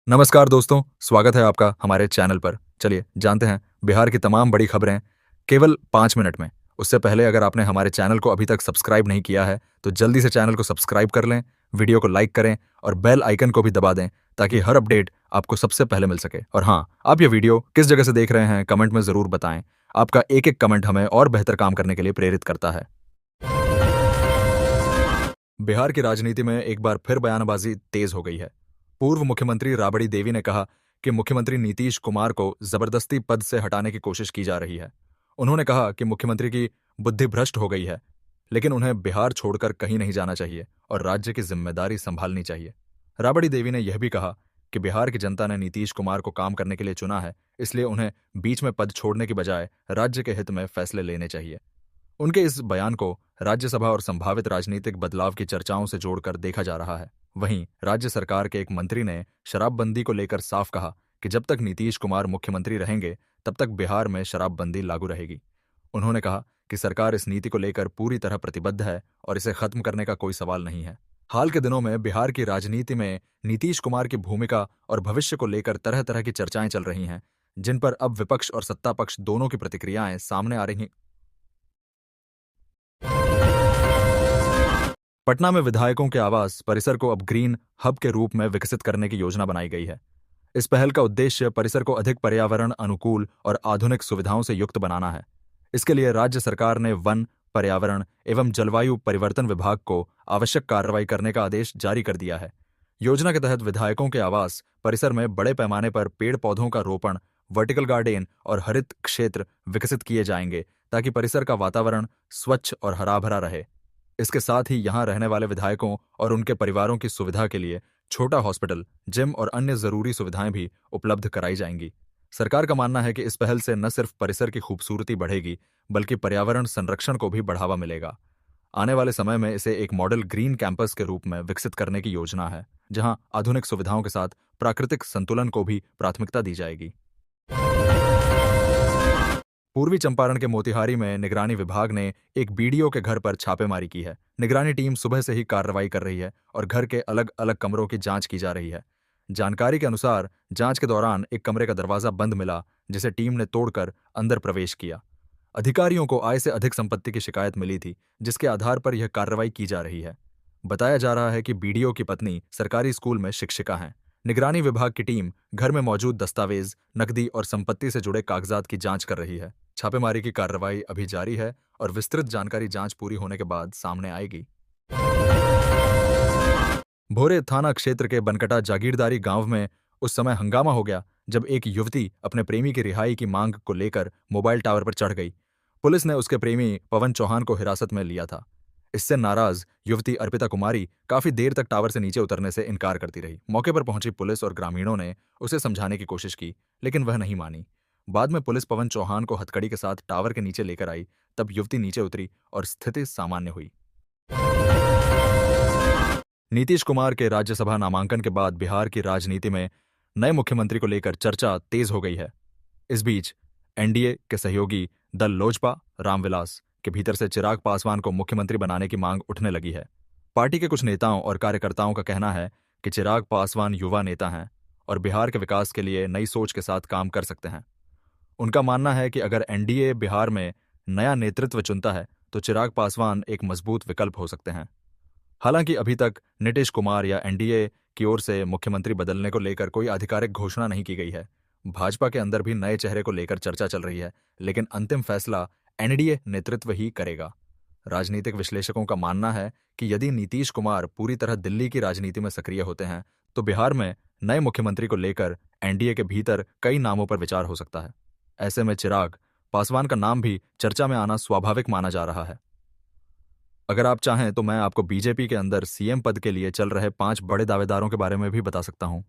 नमस्कार दोस्तों, स्वागत है आपका हमारे चैनल पर। चलिए जानते हैं बिहार की तमाम बड़ी खबरें केवल 5 मिनट में। उससे पहले अगर आपने हमारे चैनल को अभी तक सब्सक्राइब नहीं किया है, तो जल्दी से चैनल को सब्सक्राइब कर लें, वीडियो को लाइक करें और बेल आइकन को भी दबा दें ताकि हर अपडेट आपको सबसे पहले मिल सके। और हाँ, आप ये वीडियो किस जगह से देख रहे हैं कमेंट में ज़रूर बताएं। आपका एक-एक कमेंट हमें और बेहतर काम करने के लिए प्रेरित करता है। बिहार की राजनीति में एक बार फिर बयानबाजी तेज हो गई है। पूर्व मुख्यमंत्री राबड़ी देवी ने कहा कि मुख्यमंत्री नीतीश कुमार को जबरदस्ती पद से हटाने की कोशिश की जा रही है। उन्होंने कहा कि मुख्यमंत्री की बुद्धि भ्रष्ट हो गई है, लेकिन उन्हें बिहार छोड़कर कहीं नहीं जाना चाहिए और राज्य की जिम्मेदारी संभालनी चाहिए। राबड़ी देवी ने यह भी कहा कि बिहार की जनता ने नीतीश कुमार को काम करने के लिए चुना है, इसलिए उन्हें बीच में पद छोड़ने की बजाय राज्य के हित में फैसले लेने चाहिए। उनके इस बयान को राज्यसभा और संभावित राजनीतिक बदलाव की चर्चाओं से जोड़कर देखा जा रहा है। वहीं राज्य सरकार के एक मंत्री ने शराबबंदी को लेकर साफ कहा कि जब तक नीतीश कुमार मुख्यमंत्री रहेंगे, तब तक बिहार में शराबबंदी लागू रहेगी। उन्होंने कहा कि सरकार इस नीति को लेकर पूरी तरह प्रतिबद्ध है और इसे खत्म करने का कोई सवाल नहीं है। हाल के दिनों में बिहार की राजनीति में नीतीश कुमार की भूमिका और भविष्य को लेकर तरह तरह की चर्चाएं चल रही हैं, जिन पर अब विपक्ष और सत्ता पक्ष दोनों की प्रतिक्रियाएं सामने आ रही हैं। पटना में विधायकों के आवास परिसर को अब ग्रीन हब के रूप में विकसित करने की योजना बनाई गई है। इस पहल का उद्देश्य परिसर को अधिक पर्यावरण अनुकूल और आधुनिक सुविधाओं से युक्त बनाना है। इसके लिए राज्य सरकार ने वन, पर्यावरण एवं जलवायु परिवर्तन विभाग को आवश्यक कार्रवाई करने का आदेश जारी कर दिया है। योजना के तहत विधायकों के आवास परिसर में बड़े पैमाने पर पेड़ पौधों का रोपण, वर्टिकल गार्डन और हरित क्षेत्र विकसित किए जाएंगे ताकि परिसर का वातावरण स्वच्छ और हरा भरा रहे। इसके साथ ही यहां रहने वाले विधायकों और उनके परिवारों की सुविधा के लिए छोटा हॉस्पिटल, जिम और अन्य जरूरी सुविधाएं भी उपलब्ध कराई जाएंगी। सरकार का मानना है कि इस पहल से न सिर्फ परिसर की खूबसूरती बढ़ेगी, बल्कि पर्यावरण संरक्षण को भी बढ़ावा मिलेगा। आने वाले समय में इसे एक मॉडल ग्रीन कैंपस के रूप में विकसित करने की योजना है, जहां आधुनिक सुविधाओं के साथ प्राकृतिक संतुलन को भी प्राथमिकता दी जाएगी। पूर्वी चंपारण के मोतिहारी में निगरानी विभाग ने एक बीडीओ के घर पर छापेमारी की है। निगरानी टीम सुबह से ही कार्रवाई कर रही है और घर के अलग अलग कमरों की जांच की जा रही है। जानकारी के अनुसार जांच के दौरान एक कमरे का दरवाजा बंद मिला, जिसे टीम ने तोड़कर अंदर प्रवेश किया। अधिकारियों को आय से अधिक संपत्ति की शिकायत मिली थी, जिसके आधार पर यह कार्रवाई की जा रही है। बताया जा रहा है कि बीडीओ की पत्नी सरकारी स्कूल में शिक्षिका हैं। निगरानी विभाग की टीम घर में मौजूद दस्तावेज, नकदी और संपत्ति से जुड़े कागजात की जांच कर रही है। छापेमारी की कार्रवाई अभी जारी है और विस्तृत जानकारी जांच पूरी होने के बाद सामने आएगी। भोरे थाना क्षेत्र के बनकटा जागीरदारी गांव में उस समय हंगामा हो गया जब एक युवती अपने प्रेमी की रिहाई की मांग को लेकर मोबाइल टावर पर चढ़ गई। पुलिस ने उसके प्रेमी पवन चौहान को हिरासत में लिया था। इससे नाराज युवती अर्पिता कुमारी काफी देर तक टावर से नीचे उतरने से इनकार करती रही। मौके पर पहुंची पुलिस और ग्रामीणों ने उसे समझाने की कोशिश की, लेकिन वह नहीं मानी। बाद में पुलिस पवन चौहान को हथकड़ी के साथ टावर के नीचे लेकर आई। तब युवती नीचे उतरी और स्थिति सामान्य हुई। नीतीश कुमार के राज्यसभा नामांकन के बाद बिहार की राजनीति में नए मुख्यमंत्री को लेकर चर्चा तेज हो गई है। इस बीच एनडीए के सहयोगी दल लोजपा रामविलास के भीतर से चिराग पासवान को मुख्यमंत्री बनाने की मांग उठने लगी है। पार्टी के कुछ नेताओं और कार्यकर्ताओं का कहना है कि चिराग पासवान युवा नेता हैं और बिहार के विकास के लिए नई सोच के साथ काम कर सकते हैं। उनका मानना है कि अगर एनडीए बिहार में नया नेतृत्व चुनता है तो चिराग पासवान एक मजबूत विकल्प हो सकते हैं। हालांकि अभी तक नीतीश कुमार या एनडीए की ओर से मुख्यमंत्री बदलने को लेकर कोई आधिकारिक घोषणा नहीं की गई है। भाजपा के अंदर भी नए चेहरे को लेकर चर्चा चल रही है, लेकिन अंतिम फैसला एनडीए नेतृत्व ही करेगा। राजनीतिक विश्लेषकों का मानना है कि यदि नीतीश कुमार पूरी तरह दिल्ली की राजनीति में सक्रिय होते हैं, तो बिहार में नए मुख्यमंत्री को लेकर एनडीए के भीतर कई नामों पर विचार हो सकता है। ऐसे में चिराग पासवान का नाम भी चर्चा में आना स्वाभाविक माना जा रहा है। अगर आप चाहें तो मैं आपको बीजेपी के अंदर सीएम पद के लिए चल रहे 5 बड़े दावेदारों के बारे में भी बता सकता हूं।